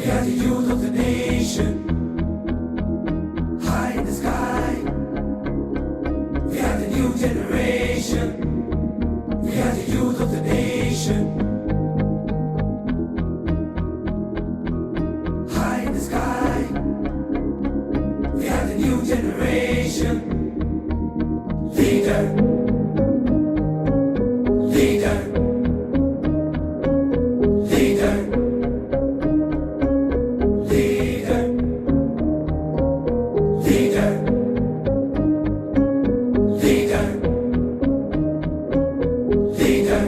We are the youth of the nation, high in the sky. We are the new generation. We are the youth of the nation, high in the sky. We are the new generation. Leader, leader, leader, leader, leader, leader, leader,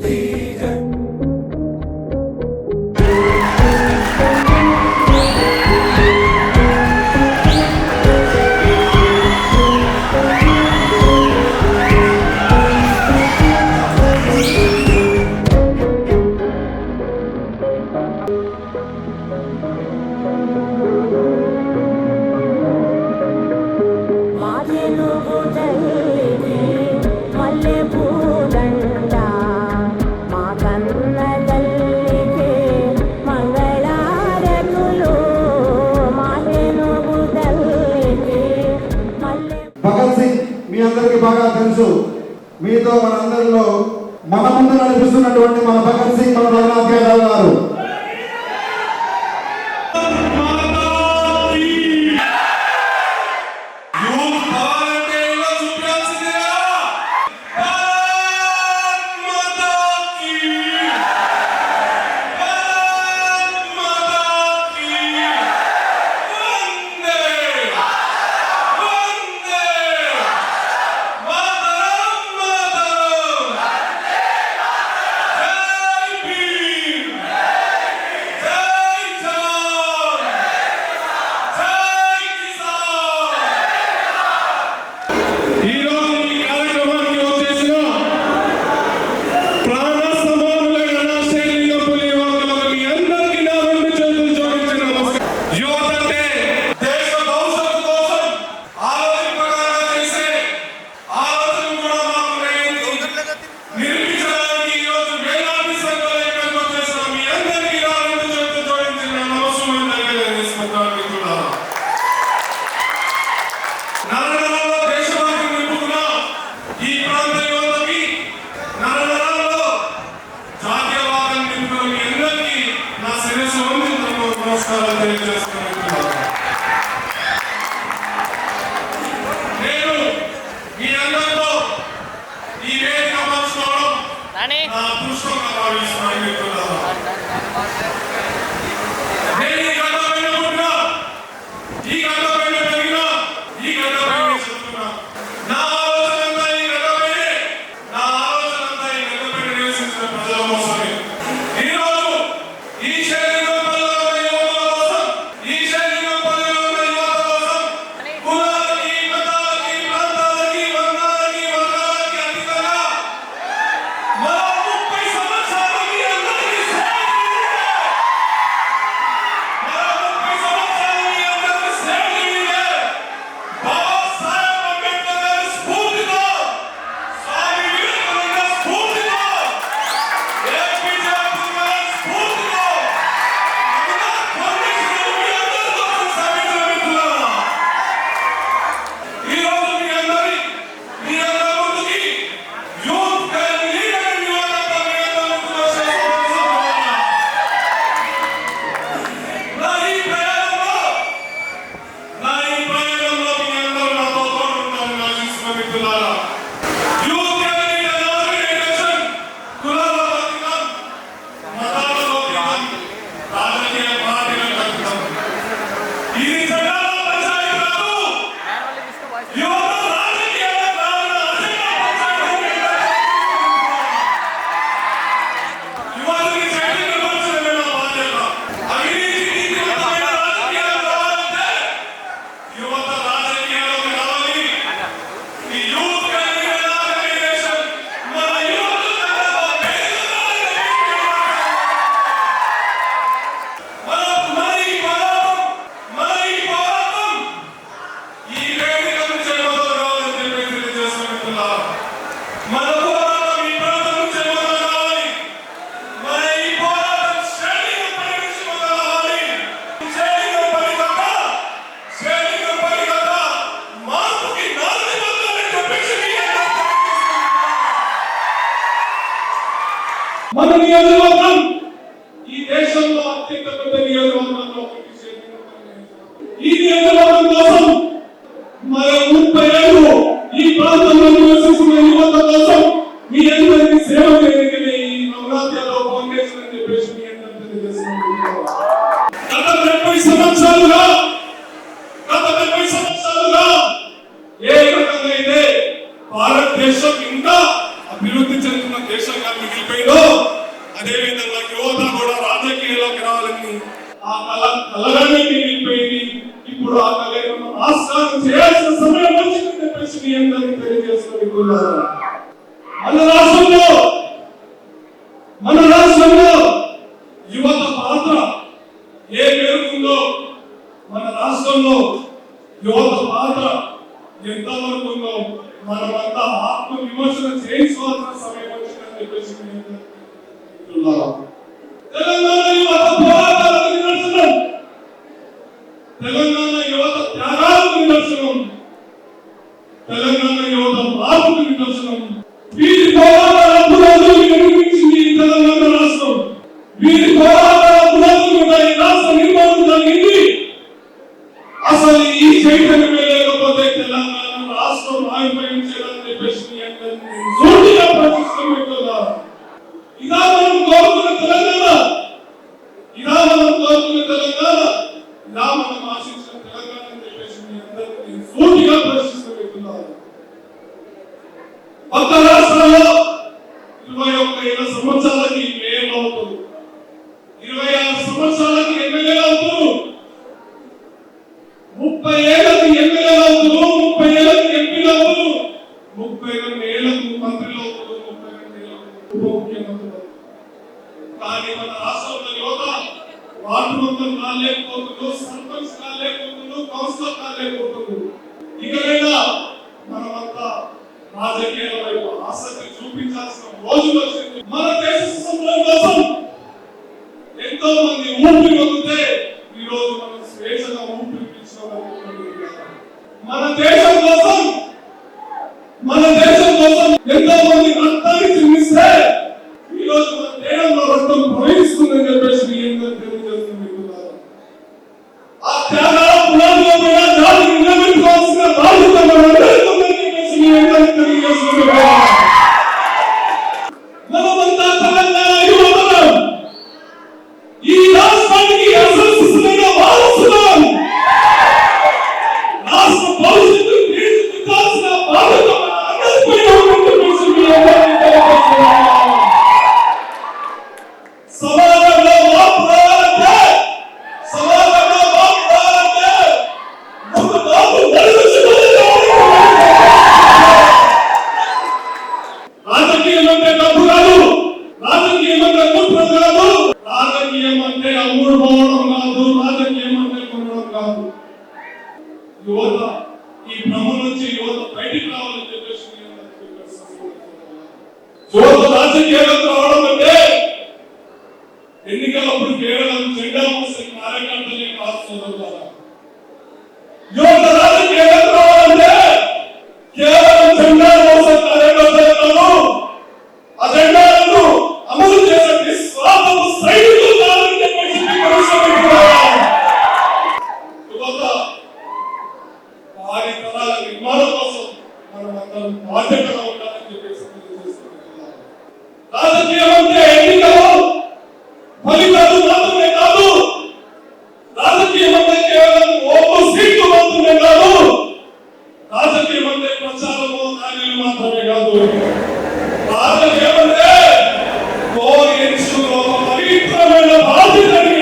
leader. Bhagat Singh మీ అందరికీ బాగా తెలుసు. మీతో మనందరిలో మన ముందు నడిపిస్తున్నటువంటి మన భగత్ సింగ్ మన రఘునాథ్ యాదవ్ గారు. నేను మీ అందరితో ఈ వేదిక పంచుకోవడం నా అదృష్టంగా భావిస్తున్నాను మిత్రులారా. నేను ఈ గడ్డ పైన పుట్టినా, ఈ గడ్డ పైన పెరిగినా, ఈ గడ్డ పైన చదువుతున్నా. నా ఆలోచన అంతా ఈ గడ్డ పైనే, నా ఆలోచన అంతా ఈ గడ్డ పైన నివసించిన ప్రజల కోసమే. ఈరోజు ఈ శరీరం మన నియోజకవర్గం ఈ దేశంలో అత్యంత పెద్ద నియోజకవర్గంలో ఒకటి. ఈ నియోజకవర్గం కోసం మన 30 ఏళ్ళు ఈ ప్రాంతంలో నివసిస్తున్న యువత కోసం మీ అందరికీ సేవ చేయగలిగే ఈ నవరాత్రిలో ఫౌండేషన్ అని చెప్పేసి మీ అందరికీ తెలియజేస్తున్నాను. గత 30 సంవత్సరాలుగా ఏ రకంగా అయితే భారతదేశం ఇంకా అభివృద్ధి చెందుతున్న దేశంగా మిగిలిపోయిందో అదే విధంగా యువత కూడా రాజకీయాల్లోకి రావాలని ఆ కలగానే మిగిలిపోయింది. ఇప్పుడు ఆ కళను ఆస్కారం చేయాల్సిన సమయం వచ్చిందని చెప్పేసి మీ అందరికీ తెలియజేస్తున్నారు. మన రాష్ట్రంలో యువత పాత్ర ఏ మేరకుందో, మన రాష్ట్రంలో యువత పాత్ర ఎంతవరకు ఉందో మనమంతా ఆత్మ విమర్శన చేయించుకోవాల్సిన సమయం వచ్చిందని చెప్పేసి తెలంగాణ యువత పోరాటాలకు నిదర్శనం, తెలంగాణ యువత త్యాగాలకు నిదర్శనం, తెలంగాణ యువత మార్పుకు నిదర్శనం. వీరి పోరాటాల పునాదులు నిర్మించింది తెలంగాణ రాష్ట్రం. వీరి పోరాటాల పునాదులు మీద ఈ రాష్ట్ర నిర్మాణం జరిగింది. అసలు ఈ చైతన్యమే లేకపోతే తెలంగాణ రాష్ట్రం ఆవిర్భవించేదని చెప్పేసి సూటిగా ప్రశ్నిస్తున్నా. ఇదా మనం కోరుకున్న తెలంగాణ, ఇదా మనం కోరుకున్న తెలంగాణ, ఇదా మనం ఆశించిన తెలంగాణ అని చెప్పేసి మీ అందరికీ సూటిగా ప్రశ్నిస్తున్నారు. పక్క రాష్ట్రాల్లో 21 సంవత్సరాలకి మేయర్ అవుతారు, 26 సంవత్సరాలకి ఎమ్మెల్యే అవుతారు, 30 ఏళ్ళకి ఎమ్మెల్యే అవుతారు, 30 ఏళ్ళకి ఎంపీలు అవుతారు, 32 ఏళ్ళకు మంత్రులు అవుతారు, 32 ఏళ్ళకు ఉప ముఖ్యమంత్రులు అవుతారు. కానీ మన రాష్ట్రంలో యువత వార్డు మెంబర్ కాలేకపోతున్నారు, సర్పంచ్ కాలేకపోతున్నారు, కౌన్సిలర్ కాలేకపోతున్నారు. ఇకనైనా మనమంతా రాజకీయాల వైపు ఆసక్తి చూపించాల్సిన రోజులు వచ్చింది. మన దేశ స్వతంత్రం కోసం ఎంతో మంది ఊపిరి వదిలితే ఈ రోజు మనం స్వేచ్ఛగా ఊపిరి పీల్చుకోవాలి. మన దేశం కోసం ఎంతో మంది రక్తాన్ని చిందిస్తే ఈ రోజు మన దేశంలో రక్తం ప్రవహిస్తుందని చెప్పేసి మీ అందరూ తెలియజేస్తున్నారు. ఆ త్యాగాల పునాదుల మీద జాతిని నిలబెట్టుకోవాల్సిన బాధ్యత మనందరికీ ఉందని చెప్పేసి మీ అందరికీ తెలియజేస్తున్నారు. మనమంతా తెలంగాణ యువతరం, ఈ రాష్ట్రానికి అసలు శిశులైన వారసులం. రాష్ట్ర భవిష్యత్తు తీర్చిదిద్దాల్సిన బాధ్యత మనందరిపై ఉందని చెప్పేసి మీ అందరికీ తెలియజేస్తున్నారు. సమాజంలో మార్పు రావాలంటే రాజకీయం అంటే డబ్బు కాదు, రాజకీయం అంటే కుట్ర కాదు, రాజకీయం అంటే అమ్ముడు పోవడం కాదు, రాజకీయం అంటే కొనడం కాదు. యువత ఈ భ్రమ నుంచి యువత బయటికి రావాలని చెప్పేసి యువత రాజకీయాలకు రావడం అంటే ఎన్నికలప్పుడు కేవలం జెండా మోసే కార్యకర్తలే కాదు సోదరులారా. యువత రాజకీయాలకు రావాలంటే కేవలం జెండా మోసే కార్యకర్తలే కాదు, ఆ జెండాలను అమలు చేసే నిస్వార్థపు సైనికులు కాదని చెప్పేసి యువత వారి తరాల నిర్మాణం కోసం మనమందరం బాధ్యతగా ఉండాలని చెప్పేసి తెలియజేస్తున్నారు. రాజకీయం అంటే ఎన్నికలు ఫలితాలు మాత్రమే కాదు, రాజకీయం అంటే కేవలం ఓటు సీట్లు మాత్రమే కాదు, రాజకీయం అంటే ప్రచారము ర్యాలీలు మాత్రమే కాదు. రాజకీయం అంటే ఒక పవిత్రమైన బాధ్యతని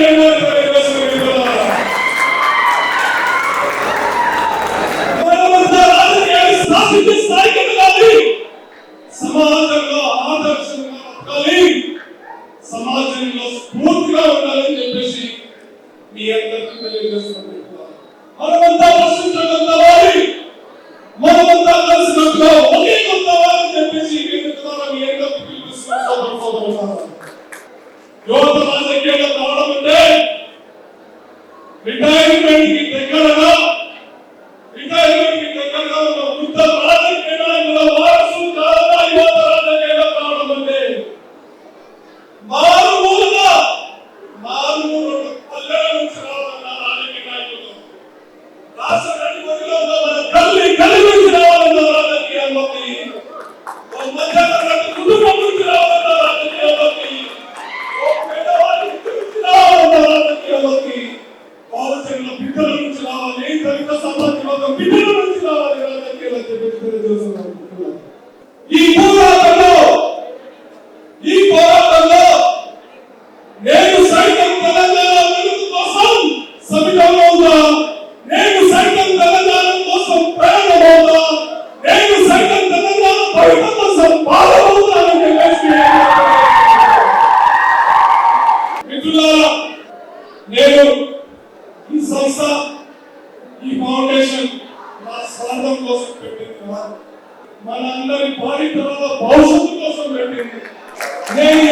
మనమంతా రాజకీయాన్ని శాసించే స్థాయికి వెళ్ళాలి. సమాజంలో ఆదర్శంగా బతకాలి, సమాజంలో స్ఫూర్తిగా ఉండాలని చెప్పేసి మీ అందరికీ తెలియజేస్తున్నారు. మనమంతా ప్రశ్నించగలవాలి, మనమంతా కలిసినట్టుగా ఒకే కొంతవాలని చెప్పేసి మీ అందరికీ పిలిపిస్తున్నారు. యువత రాజకీయాల్లో రావడం అంటే రిటైర్మెంట్ కి దగ్గరగా ఉన్న వృద్ధ రాజకీయ నాయకుల వారసు కాదా యువత రాజకీయాల్లో రావడం అంటే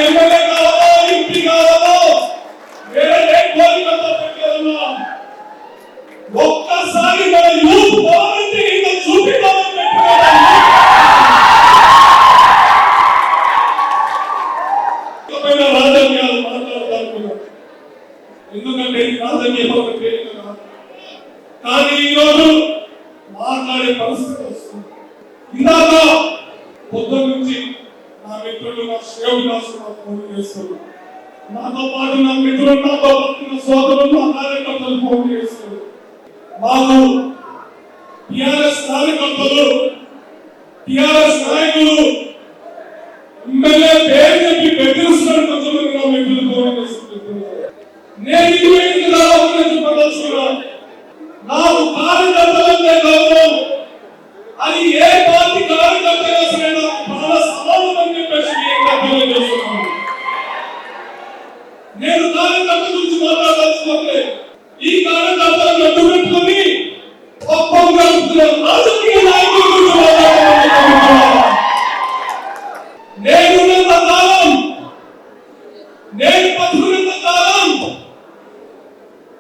ఎమ్మెల్యే కావాలో ఎంపీ కావాలో వేరే ఏ కోరికతో పెట్టారన్నా ఒక్కసారి మన యూత్ పోవాలంటే ఇంకా చూపిద్దామని పెట్టుకున్నాం. రాజకీయాలు మాట్లాడతానుకున్నాం, ఎందుకంటే రాజకీయాలు కానీ ఈరోజు మాట్లాడే పరిస్థితి వస్తుంది. ఇందాక పొద్దున్న నుంచి నా మిత్రులు నా శ్రేయోభిలాషు నాకు ఫోన్ చేస్తున్నారు, నాతో పాటు నా మిత్రులు నాతో పాటు నా సోదరులు నా కార్యకర్తలు ఫోన్ చేస్తున్నారు. మాకు టిఆర్ఎస్ కార్యకర్తలు టిఆర్ఎస్ నాయకులు ఎమ్మెల్యే పేరు చెప్పి బెదిరిస్తున్నారు. కొంతమంది నా మిత్రులు ఫోన్ చేస్తున్నారు. నేను ఇది చెప్పదలుచుకున్నా, నాకు కార్యకర్తలంటే గౌరవం, అది ఏ పార్టీ కార్యకర్తగా సరే నాకు చాలా సమానం అని చెప్పేసి చేస్తున్నాను. నేను కార్యకర్త గురించి మాట్లాడాల్సిందే. ఈ కార్యకర్తలను అడ్డు పెట్టుకుని ఒప్పం కలుపుతున్న రాజకీయ నాయకుల గురించి మాట్లాడాలనుకుంటున్నాను. నేనున్నంత కాలం, నేను బతుకున్నంత కాలం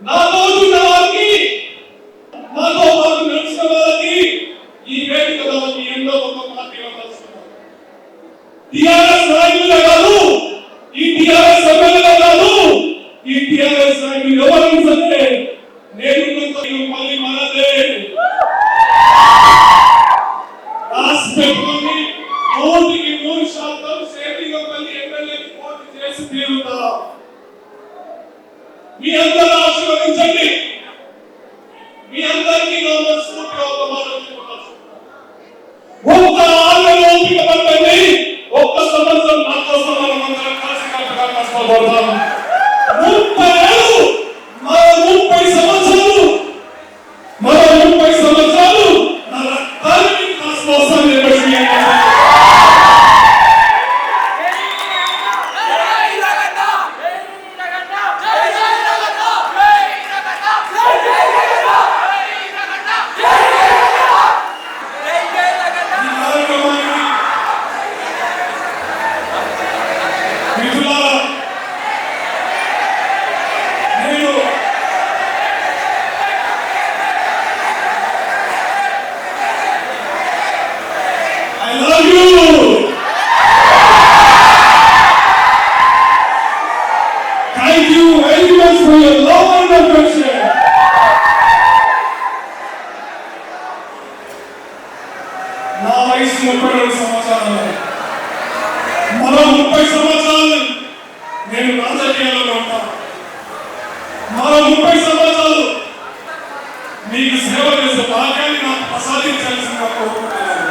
నాతో ఉన్న వారికి, నాతో పాటు నడిచిన వారికి ఈ వేదిక ద్వారా ఎన్నో గొప్ప పార్టీలో కలుసుకున్నాను. టిఆర్ఎస్ నాయకులే కాదు, ఈ టిఆర్ఎస్ ఎమ్మెల్యేలే కాదు, ఈ టిఆర్ఎస్ నాయకులు ఎవరైనా సరే నేనున్నంత మళ్ళీ మనదే రాసి పెట్టుకుని 100% సేటింగపల్లి ఎమ్మెల్యేకి పోటీ చేసి తీరుతా. మీ అందరూ ఆశీర్వదించండి. మీ అందరికీ నా మనస్ఫూర్తిగా ఒక మాట చెప్పుకోవచ్చు. ఒక్క 6 నెలలు ఓపిక పట్టండి. ఒక్క సంవత్సరం నా కోసం మనం అందరం కలిసికట్టుగా కష్టపడదాం. 30 ఏళ్ళు, మరో 30 సంవత్సరాలు, మరో 30 సంవత్సరాలు నా రక్తాన్ని కాసుకోసం చెప్పేసి నా వయసు 32 సంవత్సరాలు. మరో 30 సంవత్సరాలు నేను రాజకీయాల్లో ఉంటాను. మరో 30 సంవత్సరాలు మీకు సేవ చేసే భాగ్యాన్ని నాకు ప్రసాదించాల్సిందిగా కోరుకుంటున్నాను.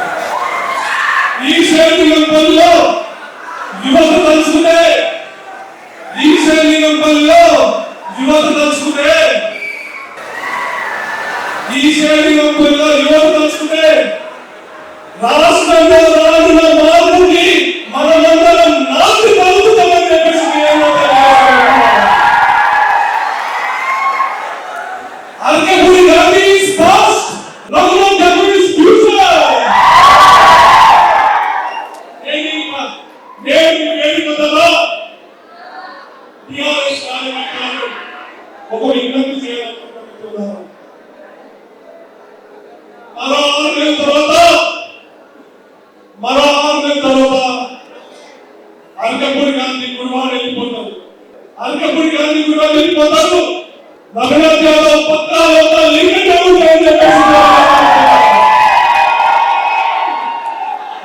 ఈ శైలిగంపల్లిలో యువత తలుచుకుంటే, ఈ శైలిగంపల్లిలో యువత తలుచుకుంటే, ఈ శైలిగంపల్లిలో యువత తలుచుకుంటే రాష్ట్రంలో రాజుల మార్పుకి మనమందరం నాటి పలుకుతామని చెప్పేసి Arekapudi Gandhi is past, Raghunath Gandhi is future. నేను వేదిక ద్వారా టిఆర్ఎస్ కార్యకర్తలకు ఒక విజ్ఞప్తి చేయాలనుకుంటున్నాను. మరో 6 నెలల తర్వాత అరకపూడి గాంధీ గురువాడు వెళ్ళిపోతారు. అరకపూడి గాంధీ గురువాడు వెళ్ళిపోతారు. రఘునాథ్ యాదవ్ పక్కా ఒక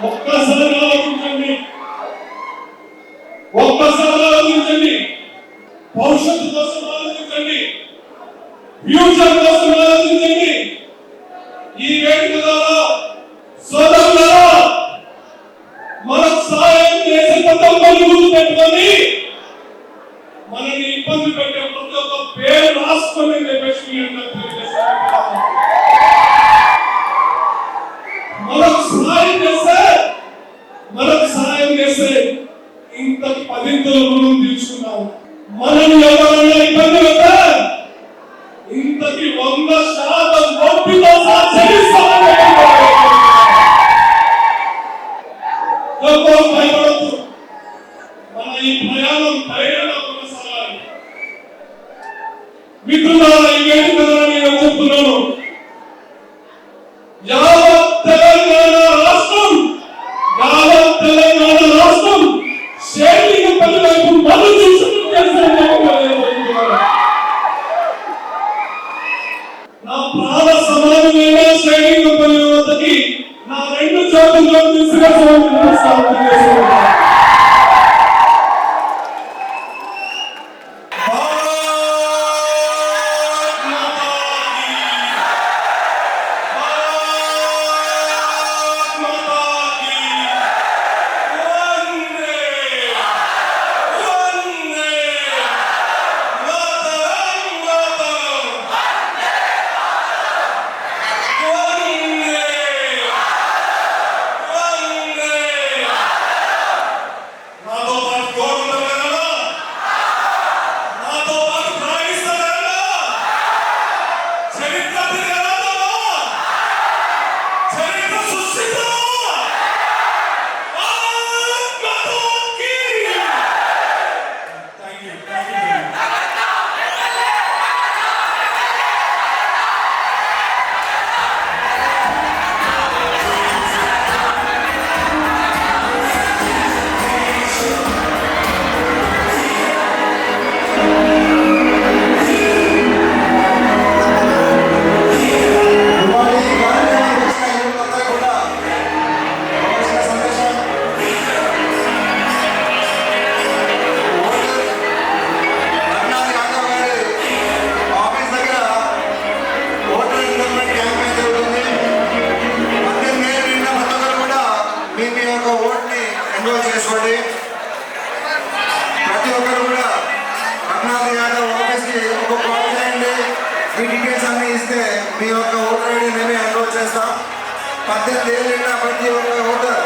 ఒక్కసారి ఆలోచించండి, ఒక్కసారి ఆలోచించండి. భవిష్యత్తు కోసం ఆలోచించండి, ఫ్యూచర్ కోసం ఆలోచించండి. ఈ వేదిక ద్వారా సోదరులారా మనకు సహాయం చేసే పద్ధతులను గుర్తుపెట్టుకొని మనల్ని ఇబ్బంది పెట్టే ప్రతి ఒక్క పేరు రాసుకొని చెప్పేసి మనకు సహాయం చేస్తే ఇంతకు 10 రుణం తీర్చుకున్నాం. మనల్ని ఎవరైనా ఇబ్బంది పెడితే ఇంతకి 100% ఓపికతో చెల్లిస్తామని భయపడద్దు. మన ప్రయాణం ధైర్యంగా కొనసాగాలి. మిత్రులారా, ఈ వేదిక ద్వారా నేను చెప్తున్నాను, యావత్ తెలంగాణ రాష్ట్రం శేరిలింగంపల్లి వైపు మళ్ళీ నా ప్రాణ సమానమైన శేరిలింగంపల్లి వద్దకి నా 2 చేతుల్లో తీసుకెళ్తాను. ప్రతి ఒక్కరు కూడా రఘునాథ్ యాదవ్ ఆఫీస్కి ఒక కాల్ చేయండి. మీ డీటెయిల్స్ అన్ని ఇస్తే మీ యొక్క ఓటర్ ఐడి మేమే ఎన్రోల్ చేస్తాం. 18 ఏళ్ళైనా ప్రతి ఒక్క ఓటర్